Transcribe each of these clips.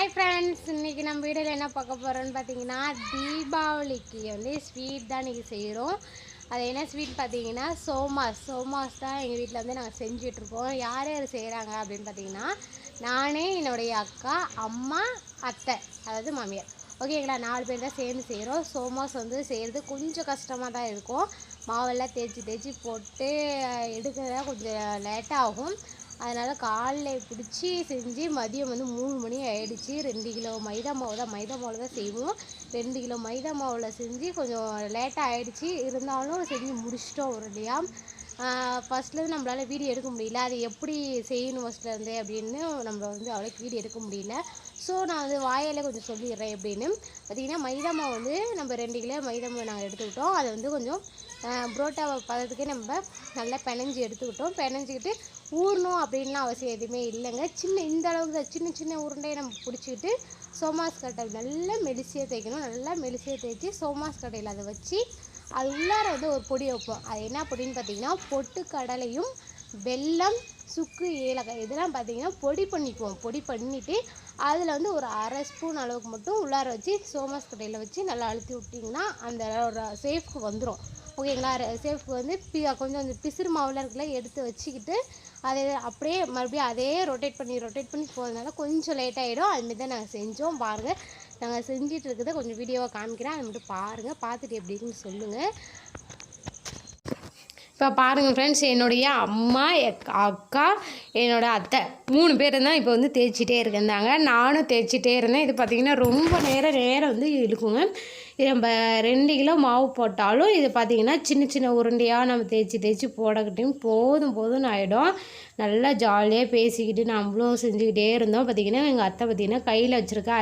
Hi friends, இன்றைக்கி நம்ம வீடியோவில் என்ன பார்க்க போகிறோன்னு பார்த்தீங்கன்னா, தீபாவளிக்கு வந்து ஸ்வீட் தான் இன்றைக்கி செய்கிறோம். அது என்ன ஸ்வீட் பார்த்தீங்கன்னா சோமாஸ் தான் எங்கள் வீட்டில் வந்து நாங்கள் செஞ்சிட்ருக்கோம். யார் யார் செய்கிறாங்க அப்படின்னு பார்த்தீங்கன்னா, நானே, என்னுடைய அக்கா, அம்மா, அத்தை, அதாவது மாமியார். ஓகேங்களா, 4 பேர் தான் சேர்ந்து செய்கிறோம். சோமாஸ் வந்து செய்கிறது கொஞ்சம் கஷ்டமாக தான் இருக்கும். மாவெல்லாம் தேய்ச்சி போட்டு எடுக்கிறதா கொஞ்சம் லேட்டாகும். அதனால் காலையில் பிடிச்சி செஞ்சு மதியம் வந்து 3 மணி ஆகிடுச்சி. 2 கிலோ மைதா மாவில் தான் செய்வோம். 2 கிலோ மைதா மாவில் செஞ்சு கொஞ்சம் லேட்டாக ஆகிடுச்சி. இருந்தாலும் செஞ்சு முடிச்சிட்டோம் ஒரு வழியாக. ஃபஸ்ட்லேருந்து நம்மளால் வீடியோ எடுக்க முடியல. அது எப்படி செய்யணும் ஃபஸ்ட்லேருந்து அப்படின்னு நம்ம வந்து அவ்வளோக்கு வீடியோ எடுக்க முடியல. ஸோ நான் வந்து வாயால் கொஞ்சம் சொல்லிடுறேன் எப்படின்னு. பார்த்திங்கன்னா, மைதா மாவு வந்து நம்ம 2 கிலோ மைதா மாவு நாங்கள் எடுத்துக்கிட்டோம். அதை வந்து கொஞ்சம் புரோட்டா பதத்துக்கே நம்ம நல்லா பிணைஞ்சி எடுத்துக்கிட்டோம். பிணைஞ்சிக்கிட்டு ஊறணும் அப்படின்லாம் அவசியம் எதுவுமே இல்லைங்க. இந்த அளவுக்கு தான் சின்ன உருண்டையை நம்ம பிடிச்சிக்கிட்டு சோமாஸ் கட்டை நல்லா மெலிசியாக தேய்க்கணும். நல்லா மெலிசியாக தேய்ச்சி சோமாஸ் கட்டையில் அதை வச்சு அது உள்ளார வந்து ஒரு பொடி வைப்போம். அது என்ன பொடின்னு பார்த்தீங்கன்னா, பொட்டுக்கடலையும் வெல்லம், சுக்கு, ஏலக்காய் இதெல்லாம் பார்த்தீங்கன்னா பொடி பண்ணிக்குவோம். பொடி பண்ணிவிட்டு அதில் வந்து ஒரு 1/2 ஸ்பூன் அளவுக்கு மட்டும் உள்ளார வச்சு சோமாஸ் கட்டையில் வச்சு நல்லா அழுத்தி விட்டிங்கன்னா அந்த ஒரு சேஃப்க்கு வந்துடும். ஓகேங்களா, சேஃப்க்கு வந்து கொஞ்சம் அந்த பிசுறு மாவில் இருக்குல்ல எடுத்து வச்சுக்கிட்டு அதை அப்படியே மறுபடியும் அதே ரொட்டேட் பண்ணி போகிறதுனால கொஞ்சம் லேட் ஆகிடும். அதுமாரி தான் நாங்கள் செஞ்சோம். பாருங்கள், நாங்கள் செஞ்சிட்டு இருக்கிறத கொஞ்சம் வீடியோவாக காமிக்கிறேன். அதை மட்டும் பாருங்கள், பார்த்துட்டு எப்படி இருக்குன்னு சொல்லுங்கள். இப்போ பாருங்கள் ஃப்ரெண்ட்ஸ், என்னுடைய அம்மா, அக்கா, என்னோடய அத்தை 3 பேர் தான் இப்போ வந்து தேய்ச்சிட்டே இருந்தாங்க. நானும் தேய்ச்சிட்டே இருந்தேன். இது பார்த்திங்கன்னா ரொம்ப நேரம் வந்து இழுக்குங்க. இது நம்ம 2 கிலோ மாவு போட்டாலும் இது பார்த்திங்கன்னா சின்ன உருண்டையாக நம்ம தேய்ச்சி போடக்கிட்டையும் போதும்னு ஆகிடும். நல்லா ஜாலியாக பேசிக்கிட்டு நம்மளும் செஞ்சுக்கிட்டே இருந்தோம். பார்த்திங்கன்னா எங்கள் அத்தை பார்த்திங்கன்னா கையில் வச்சுருக்க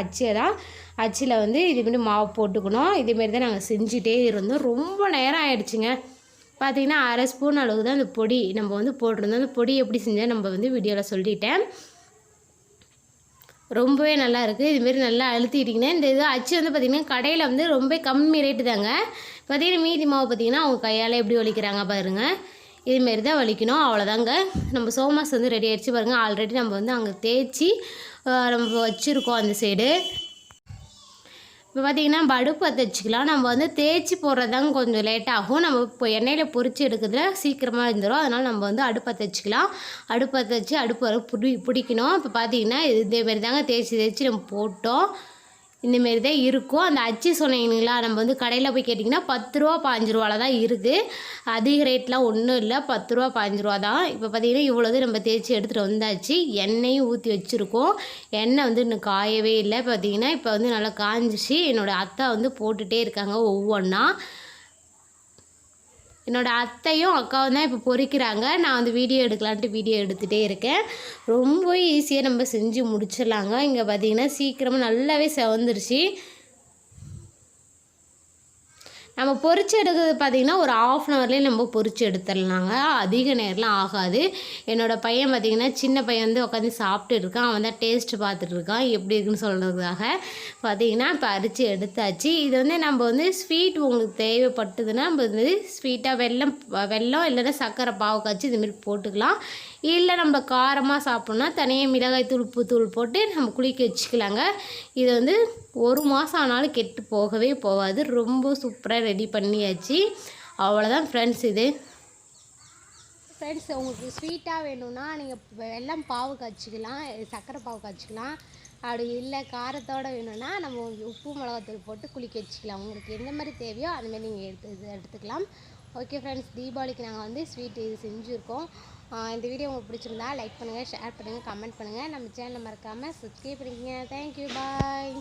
அச்சில் வந்து இதுமாரி மாவு போட்டுக்கணும். இதுமாரி தான் நாங்கள் செஞ்சுட்டே இருந்தோம். ரொம்ப நேரம் ஆகிடுச்சிங்க. பார்த்திங்கன்னா 1/2 ஸ்பூன் அளவுக்கு தான் அந்த பொடி நம்ம வந்து போட்டிருந்தோம். அந்த பொடி எப்படி செஞ்சால் நம்ம வந்து வீடியோவில் சொல்லிட்டேன். ரொம்பவே நல்லா இருக்குது. இதுமாரி நல்லா அழுத்திட்டிங்கன்னா இந்த இது அச்சு வந்து பார்த்திங்கன்னா கடையில் வந்து ரொம்ப கம்மி ரேட்டு தாங்க. பார்த்திங்கன்னா மீதி மாவு பார்த்திங்கன்னா அவங்க கையால் எப்படி வலிக்கிறாங்க பாருங்கள். இதுமாரி தான் வலிக்கணும், அவ்வளோதாங்க. நம்ம சோமாஸ் வந்து ரெடி ஆகிடுச்சு பாருங்கள். ஆல்ரெடி நம்ம வந்து அங்கே தேய்ச்சி நம்ம வச்சுருக்கோம் அந்த சைடு. இப்போ பார்த்திங்கன்னா நம்ம அடுப்பு பற்ற வச்சுக்கலாம். நம்ம வந்து தேய்ச்சி போடுறதாங்க கொஞ்சம் லேட் ஆகும். நம்ம இப்போ எண்ணெயில் பொரித்து எடுக்கிறதுல சீக்கிரமாக இருந்துடும். அதனால் நம்ம வந்து அடுப்பு பற்ற வச்சுக்கலாம். அடுப்பு பற்ற வச்சு அடுப்பு பிடிக்கணும். இப்போ பார்த்திங்கன்னா இதேமாரி தாங்க தேய்ச்சி நம்ம போட்டோம். இந்தமாரி தான் இருக்கும். அந்த அச்சு சொன்னீங்களா, நம்ம வந்து கடையில் போய் கேட்டிங்கன்னா 10 ரூபா 15 ரூபாவில் தான் இருக்குது. அதிக ரேட்லாம் ஒன்றும் இல்லை, 10 ரூபா 15 ரூபா தான். இப்போ பார்த்திங்கன்னா இவ்வளோது நம்ம தேய்ச்சி எடுத்துகிட்டு வந்தாச்சு. எண்ணெயும் ஊற்றி வச்சுருக்கோம். எண்ணெய் வந்து இன்னும் காயவே இல்லை. பார்த்திங்கன்னா இப்போ வந்து நல்லா காஞ்சிச்சு. என்னோடய அத்தை வந்து போட்டுகிட்டே இருக்காங்க ஒவ்வொன்றா. என்னோடய அத்தையும் அக்காவும் தான் இப்போ பொரிக்கிறாங்க. நான் வந்து வீடியோ எடுக்கலான்ட்டு வீடியோ எடுத்துகிட்டே இருக்கேன். ரொம்ப ஈஸியாக நம்ம செஞ்சு முடிச்சிடலாங்க. இங்கே பார்த்திங்கன்னா சீக்கிரமாக நல்லாவே செவந்துருச்சு. நம்ம பொரிச்சு எடுக்கிறது பார்த்திங்கன்னா ஒரு 1/2 ஹவர்லேயே நம்ம பொரிச்சு எடுத்துடலாங்க. அதிக நேரம்லாம் ஆகாது. என்னோடய பையன் பார்த்திங்கன்னா சின்ன பையன் வந்து உட்காந்து சாப்பிட்டு இருக்கான். அவன் தான் டேஸ்ட்டு பார்த்துட்டு இருக்கான் எப்படி இருக்குன்னு சொல்கிறதுக்காக. பார்த்திங்கன்னா இப்போ அரிச்சு எடுத்தாச்சு. இது வந்து நம்ம வந்து ஸ்வீட் உங்களுக்கு தேவைப்பட்டதுன்னா நம்ம வந்து ஸ்வீட்டாக வெல்லம் இல்லைன்னா சர்க்கரை பாவு காய்ச்சி இதுமாரி போட்டுக்கலாம். இல்லை நம்ம காரமாக சாப்பிட்ணுன்னா தனியாக மிளகாய் தூள், உப்பு தூள் போட்டு நம்ம குளிக்க வச்சுக்கலாங்க. இது வந்து 1 மாதம் ஆனாலும் கெட்டு போகவே போகாது. ரொம்ப சூப்பராக ரெடி பண்ணியாச்சு. அவ்வளோதான் ஃப்ரெண்ட்ஸ். இது ஃப்ரெண்ட்ஸ், உங்களுக்கு ஸ்வீட்டாக வேணும்னா நீங்கள் வெல்லம் பாவு காய்ச்சிக்கலாம், சர்க்கரை பாவு காய்ச்சிக்கலாம். அப்படி இல்லை காரத்தோடு வேணும்னா நம்ம உப்பு மிளகாத்தூள் போட்டு குளிக்க வச்சுக்கலாம். உங்களுக்கு எந்த மாதிரி தேவையோ அதுமாரி நீங்கள் எடுத்துக்கலாம். ஓகே ஃப்ரெண்ட்ஸ், தீபாவளிக்கு நாங்கள் வந்து ஸ்வீட் இது செஞ்சுருக்கோம். இந்த வீடியோ உங்களுக்கு பிடிச்சிருந்தா லைக் பண்ணுங்கள், ஷேர் பண்ணுங்கள், கமெண்ட் பண்ணுங்கள். நம்ம சேனலை மறக்காமல் சப்ஸ்கிரைப் பண்ணிக்கங்க. தேங்க்யூ, பாய்.